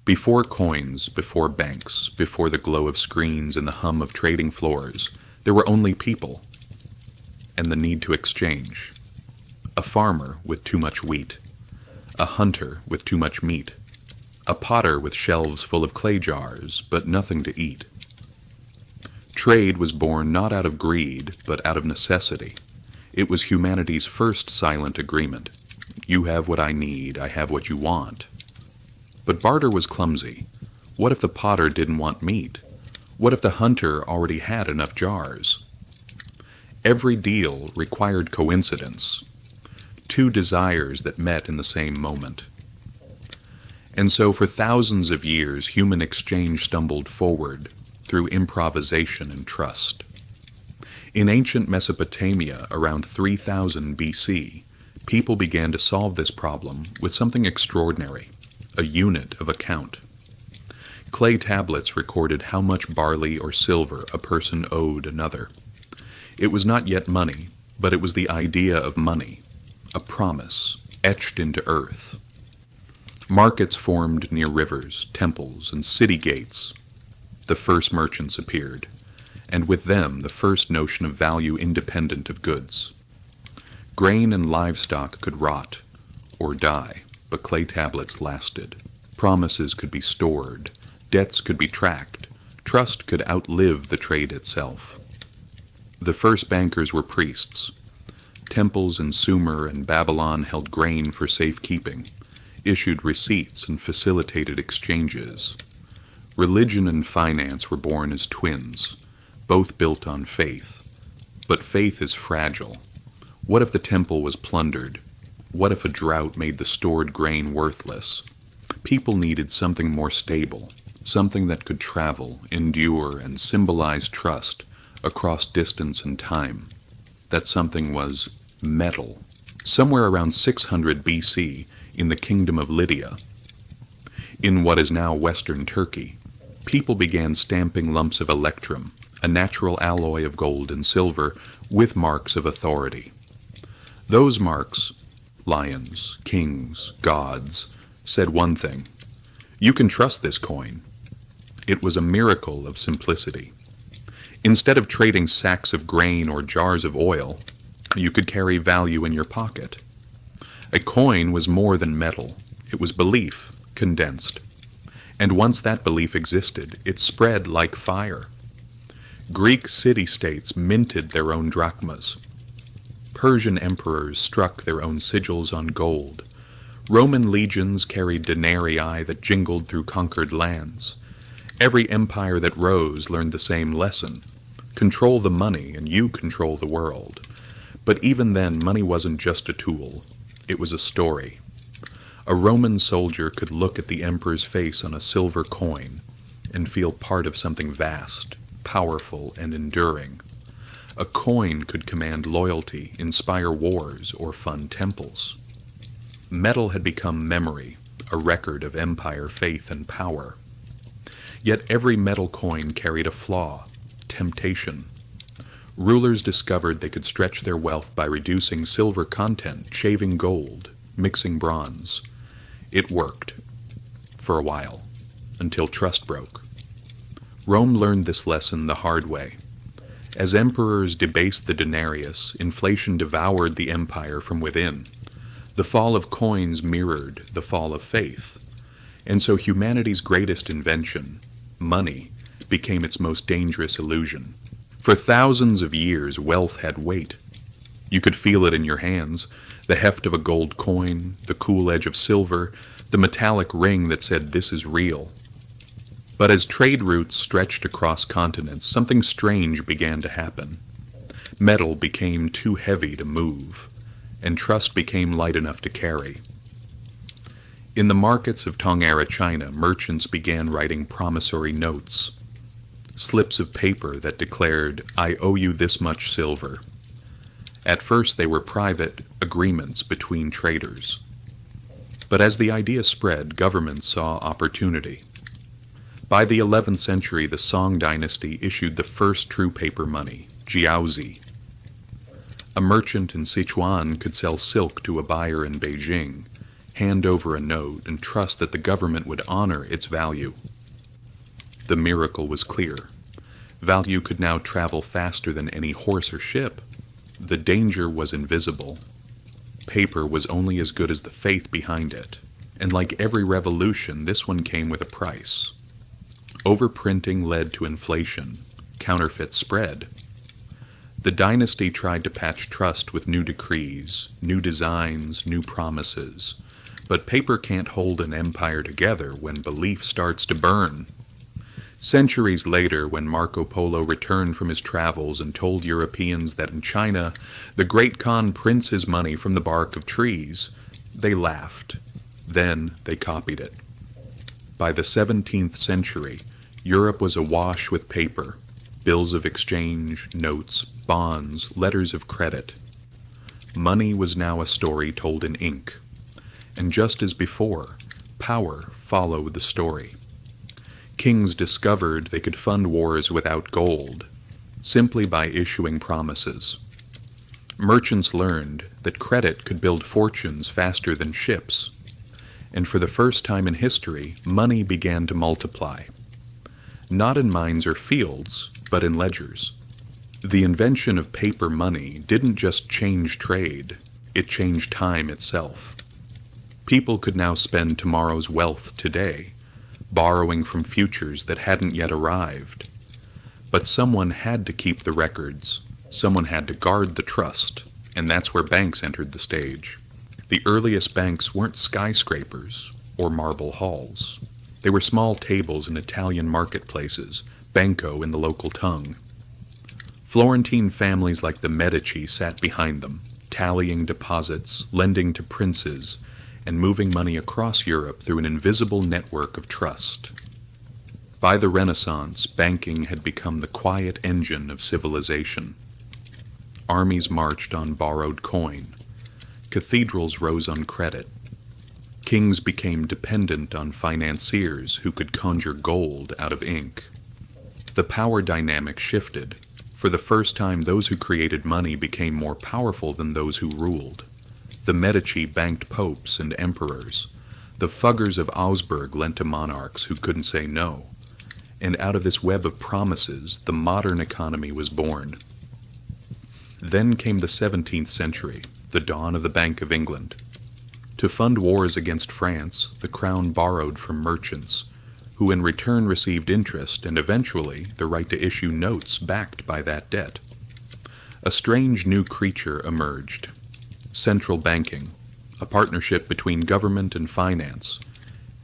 Before coins, before banks, before the glow of screens and the hum of trading floors, there were only people and the need to exchange. A farmer with too much wheat, a hunter with too much meat, a potter with shelves full of clay jars, but nothing to eat. Trade was born not out of greed, but out of necessity. It was humanity's first silent agreement. You have what I need, I have what you want. But barter was clumsy. What if the potter didn't want meat? What if the hunter already had enough jars? Every deal required coincidence, two desires that met in the same moment. And so for thousands of years, human exchange stumbled forward through improvisation and trust. In ancient Mesopotamia, around 3000 BC, people began to solve this problem with something extraordinary, a unit of account. Clay tablets recorded how much barley or silver a person owed another. It was not yet money, but it was the idea of money, a promise etched into earth. Markets formed near rivers, temples, and city gates. The first merchants appeared, and with them the first notion of value independent of goods. Grain and livestock could rot or die, but clay tablets lasted. Promises could be stored, debts could be tracked, trust could outlive the trade itself. The first bankers were priests. Temples in Sumer and Babylon held grain for safekeeping, issued receipts and facilitated exchanges. Religion and finance were born as twins, both built on faith. But faith is fragile. What if the temple was plundered? What if a drought made the stored grain worthless? People needed something more stable, something that could travel, endure, and symbolize trust across distance and time. That something was metal. Somewhere around 600 BC, in the kingdom of Lydia, in what is now Western Turkey, people began stamping lumps of electrum, a natural alloy of gold and silver, with marks of authority. Those marks, lions, kings, gods, said one thing: you can trust this coin. It was a miracle of simplicity. Instead of trading sacks of grain or jars of oil, you could carry value in your pocket. A coin was more than metal. It was belief, condensed. And once that belief existed, it spread like fire. Greek city-states minted their own drachmas. Persian emperors struck their own sigils on gold. Roman legions carried denarii that jingled through conquered lands. Every empire that rose learned the same lesson. Control the money and you control the world. But even then, money wasn't just a tool. It was a story. A Roman soldier could look at the emperor's face on a silver coin and feel part of something vast, powerful, and enduring. A coin could command loyalty, inspire wars, or fund temples. Metal had become memory, a record of empire, faith, and power. Yet every metal coin carried a flaw, temptation. Rulers discovered they could stretch their wealth by reducing silver content, shaving gold, mixing bronze. It worked, for a while, until trust broke. Rome learned this lesson the hard way. As emperors debased the denarius, inflation devoured the empire from within. The fall of coins mirrored the fall of faith. And so humanity's greatest invention, money, became its most dangerous illusion. For thousands of years, wealth had weight. You could feel it in your hands, the heft of a gold coin, the cool edge of silver, the metallic ring that said, "This is real." But as trade routes stretched across continents, something strange began to happen. Metal became too heavy to move, and trust became light enough to carry. In the markets of Tong-era China, merchants began writing promissory notes, slips of paper that declared, "I owe you this much silver." At first they were private agreements between traders. But as the idea spread, governments saw opportunity. By the 11th century, the Song dynasty issued the first true paper money, jiaozi. A merchant in Sichuan could sell silk to a buyer in Beijing, hand over a note, and trust that the government would honor its value. The miracle was clear. Value could now travel faster than any horse or ship. The danger was invisible. Paper was only as good as the faith behind it. And like every revolution, this one came with a price. Overprinting led to inflation. Counterfeits spread. The dynasty tried to patch trust with new decrees, new designs, new promises. But paper can't hold an empire together when belief starts to burn. Centuries later, when Marco Polo returned from his travels and told Europeans that in China, the Great Khan prints his money from the bark of trees, they laughed. Then they copied it. By the 17th century, Europe was awash with paper, bills of exchange, notes, bonds, letters of credit. Money was now a story told in ink. And just as before, power followed the story. Kings discovered they could fund wars without gold, simply by issuing promises. Merchants learned that credit could build fortunes faster than ships. And for the first time in history, money began to multiply. Not in mines or fields, but in ledgers. The invention of paper money didn't just change trade, it changed time itself. People could now spend tomorrow's wealth today, borrowing from futures that hadn't yet arrived. But someone had to keep the records, someone had to guard the trust, and that's where banks entered the stage. The earliest banks weren't skyscrapers or marble halls. They were small tables in Italian marketplaces, banco in the local tongue. Florentine families like the Medici sat behind them, tallying deposits, lending to princes, and moving money across Europe through an invisible network of trust. By the Renaissance, banking had become the quiet engine of civilization. Armies marched on borrowed coin. Cathedrals rose on credit. Kings became dependent on financiers who could conjure gold out of ink. The power dynamic shifted. For the first time, those who created money became more powerful than those who ruled. The Medici banked popes and emperors. The Fuggers of Augsburg lent to monarchs who couldn't say no. And out of this web of promises, the modern economy was born. Then came the 17th century, the dawn of the Bank of England. To fund wars against France, the crown borrowed from merchants, who in return received interest and eventually the right to issue notes backed by that debt. A strange new creature emerged. Central banking, a partnership between government and finance,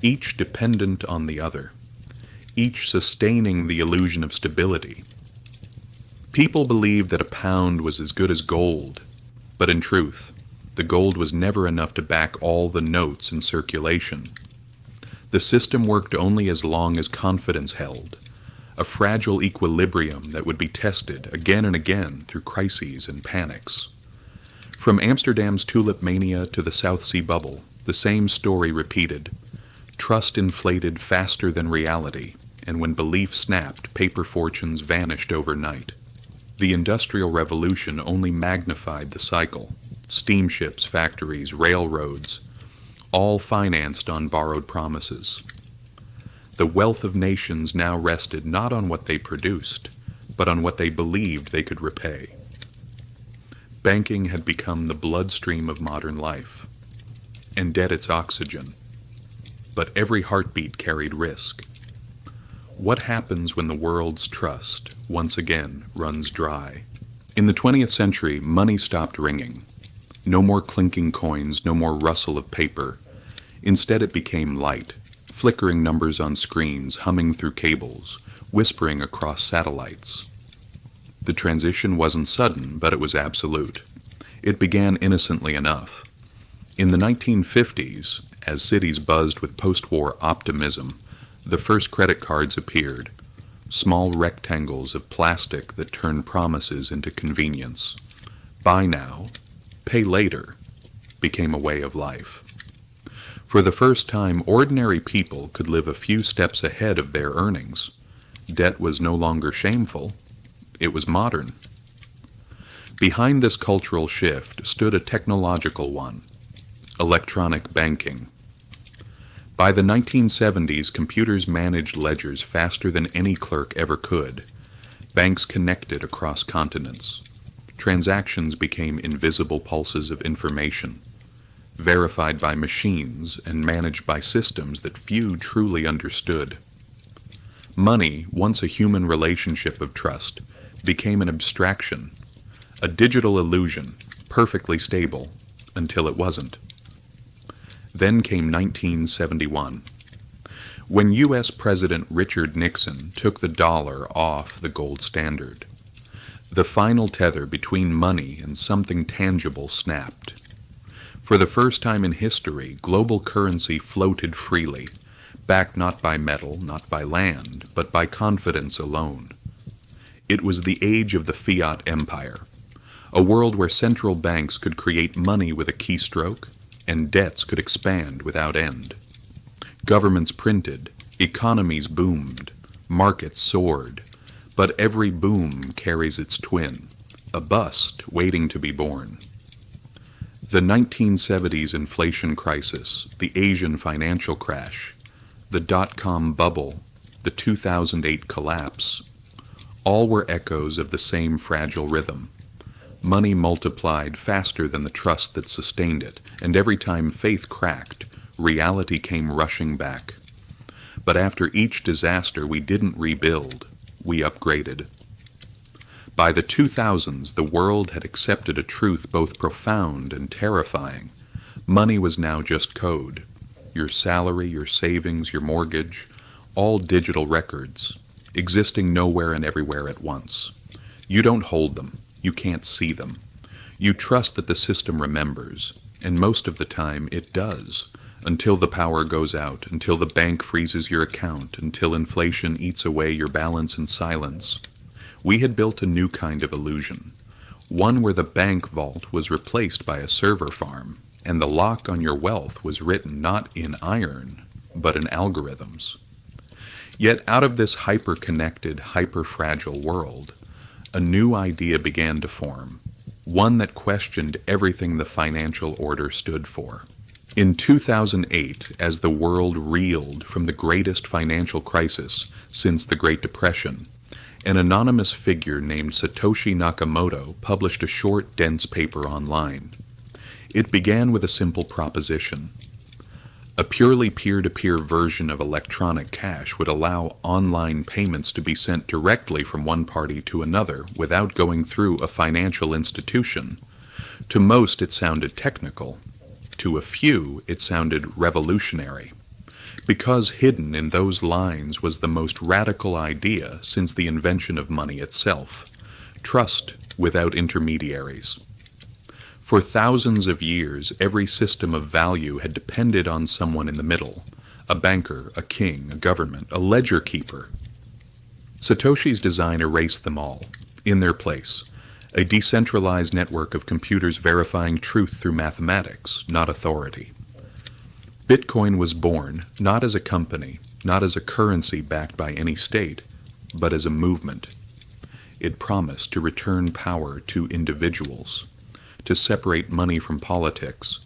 each dependent on the other, each sustaining the illusion of stability. People believed that a pound was as good as gold, but in truth, the gold was never enough to back all the notes in circulation. The system worked only as long as confidence held, a fragile equilibrium that would be tested again and again through crises and panics. From Amsterdam's tulip mania to the South Sea bubble, the same story repeated. Trust inflated faster than reality, and when belief snapped, paper fortunes vanished overnight. The Industrial Revolution only magnified the cycle. Steamships, factories, railroads, all financed on borrowed promises. The wealth of nations now rested not on what they produced, but on what they believed they could repay. Banking had become the bloodstream of modern life, and debt its oxygen. But every heartbeat carried risk. What happens when the world's trust, once again, runs dry? In the 20th century, money stopped ringing. No more clinking coins, no more rustle of paper. Instead it became light, flickering numbers on screens, humming through cables, whispering across satellites. The transition wasn't sudden, but it was absolute. It began innocently enough. In the 1950s, as cities buzzed with post-war optimism, the first credit cards appeared, small rectangles of plastic that turned promises into convenience. Buy now, pay later became a way of life. For the first time, ordinary people could live a few steps ahead of their earnings. Debt was no longer shameful. It was modern. Behind this cultural shift stood a technological one, Electronic banking. By the 1970s, computers managed ledgers faster than any clerk ever could. Banks connected across continents. Transactions became invisible pulses of information, verified by machines and managed by systems that few truly understood. Money, once a human relationship of trust, became an abstraction, a digital illusion, perfectly stable, until it wasn't. Then came 1971, when U.S. President Richard Nixon took the dollar off the gold standard. The final tether between money and something tangible snapped. For the first time in history, global currency floated freely, backed not by metal, not by land, but by confidence alone. It was the age of the fiat empire, a world where central banks could create money with a keystroke, and debts could expand without end. Governments printed, economies boomed, markets soared, but every boom carries its twin, a bust waiting to be born. The 1970s inflation crisis, the Asian financial crash, the dot-com bubble, the 2008 collapse, all were echoes of the same fragile rhythm. Money multiplied faster than the trust that sustained it, and every time faith cracked, reality came rushing back. But after each disaster, we didn't rebuild, we upgraded. By the 2000s, the world had accepted a truth both profound and terrifying. Money was now just code. Your salary, your savings, your mortgage, all digital records, existing nowhere and everywhere at once. You don't hold them. You can't see them. You trust that the system remembers, and most of the time it does, until the power goes out, until the bank freezes your account, until inflation eats away your balance in silence. We had built a new kind of illusion, one where the bank vault was replaced by a server farm, and the lock on your wealth was written not in iron, but in algorithms. Yet out of this hyper-connected, hyper-fragile world, a new idea began to form, one that questioned everything the financial order stood for. In 2008, as the world reeled from the greatest financial crisis since the Great Depression, an anonymous figure named Satoshi Nakamoto published a short, dense paper online. It began with a simple proposition. A purely peer-to-peer version of electronic cash would allow online payments to be sent directly from one party to another without going through a financial institution. To most, it sounded technical. To a few, it sounded revolutionary. Because hidden in those lines was the most radical idea since the invention of money itself: trust without intermediaries. For thousands of years, every system of value had depended on someone in the middle: a banker, a king, a government, a ledger keeper. Satoshi's design erased them all, in their place, a decentralized network of computers verifying truth through mathematics, not authority. Bitcoin was born not as a company, not as a currency backed by any state, but as a movement. It promised to return power to individuals, to separate money from politics,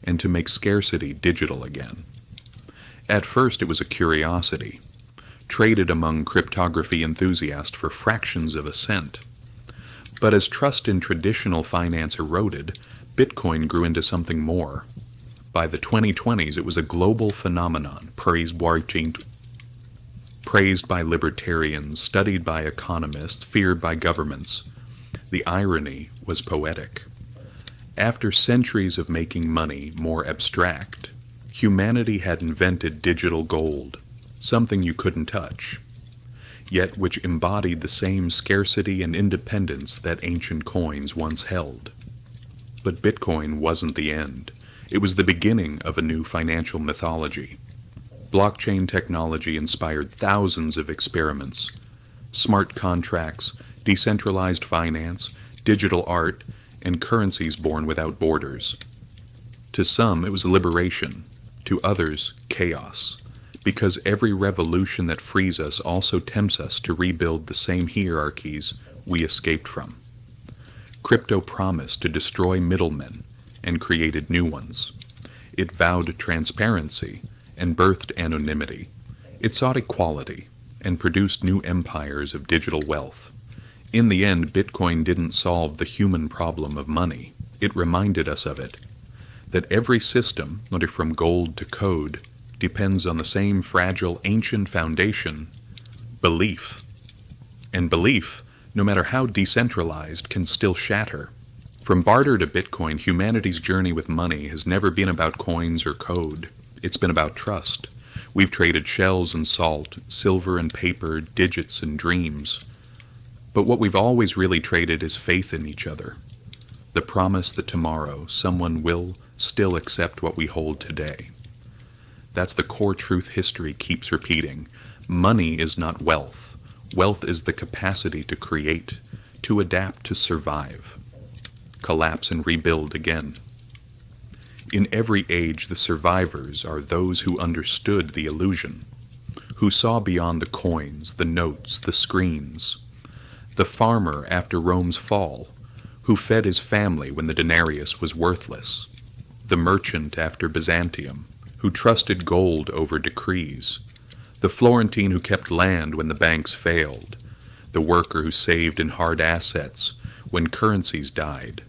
and to make scarcity digital again. At first it was a curiosity, traded among cryptography enthusiasts for fractions of a cent. But as trust in traditional finance eroded, Bitcoin grew into something more. By the 2020s, it was a global phenomenon, praised by libertarians, studied by economists, feared by governments. The irony was poetic. After centuries of making money more abstract, humanity had invented digital gold, something you couldn't touch, yet which embodied the same scarcity and independence that ancient coins once held. But Bitcoin wasn't the end. It was the beginning of a new financial mythology. Blockchain technology inspired thousands of experiments: smart contracts, decentralized finance, digital art, and currencies born without borders. To some, it was liberation. To others, chaos. Because every revolution that frees us also tempts us to rebuild the same hierarchies we escaped from. Crypto promised to destroy middlemen and created new ones. It vowed transparency and birthed anonymity. It sought equality and produced new empires of digital wealth. In the end, Bitcoin didn't solve the human problem of money. It reminded us of it. That every system, whether from gold to code, depends on the same fragile ancient foundation, belief. And belief, no matter how decentralized, can still shatter. From barter to Bitcoin, humanity's journey with money has never been about coins or code. It's been about trust. We've traded shells and salt, silver and paper, digits and dreams. But what we've always really traded is faith in each other. The promise that tomorrow someone will still accept what we hold today. That's the core truth history keeps repeating. Money is not wealth. Wealth is the capacity to create, to adapt, to survive, collapse and rebuild again. In every age, the survivors are those who understood the illusion, who saw beyond the coins, the notes, the screens. The farmer after Rome's fall, who fed his family when the denarius was worthless. The merchant after Byzantium, who trusted gold over decrees. The Florentine who kept land when the banks failed. The worker who saved in hard assets when currencies died.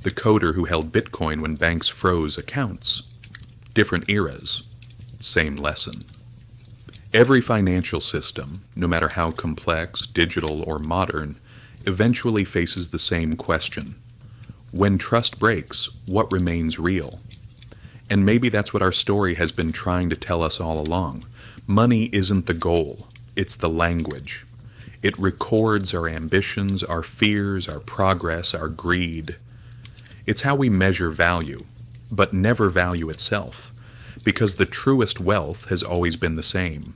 The coder who held Bitcoin when banks froze accounts. Different eras, same lesson. Every financial system, no matter how complex, digital, or modern, eventually faces the same question. When trust breaks, what remains real? And maybe that's what our story has been trying to tell us all along. Money isn't the goal, it's the language. It records our ambitions, our fears, our progress, our greed. It's how we measure value, but never value itself, because the truest wealth has always been the same.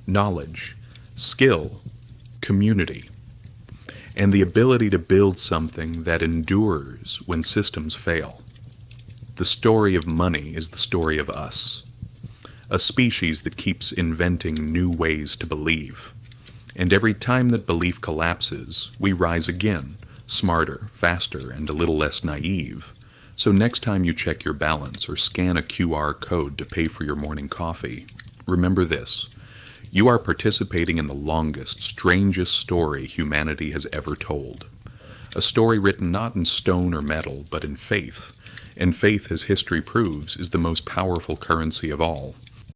Knowledge, skill, community, and the ability to build something that endures when systems fail. The story of money is the story of us, a species that keeps inventing new ways to believe. And every time that belief collapses, we rise again, smarter, faster, and a little less naive. So next time you check your balance or scan a QR code to pay for your morning coffee, remember this. You are participating in the longest, strangest story humanity has ever told. A story written not in stone or metal, but in faith. And faith, as history proves, is the most powerful currency of all.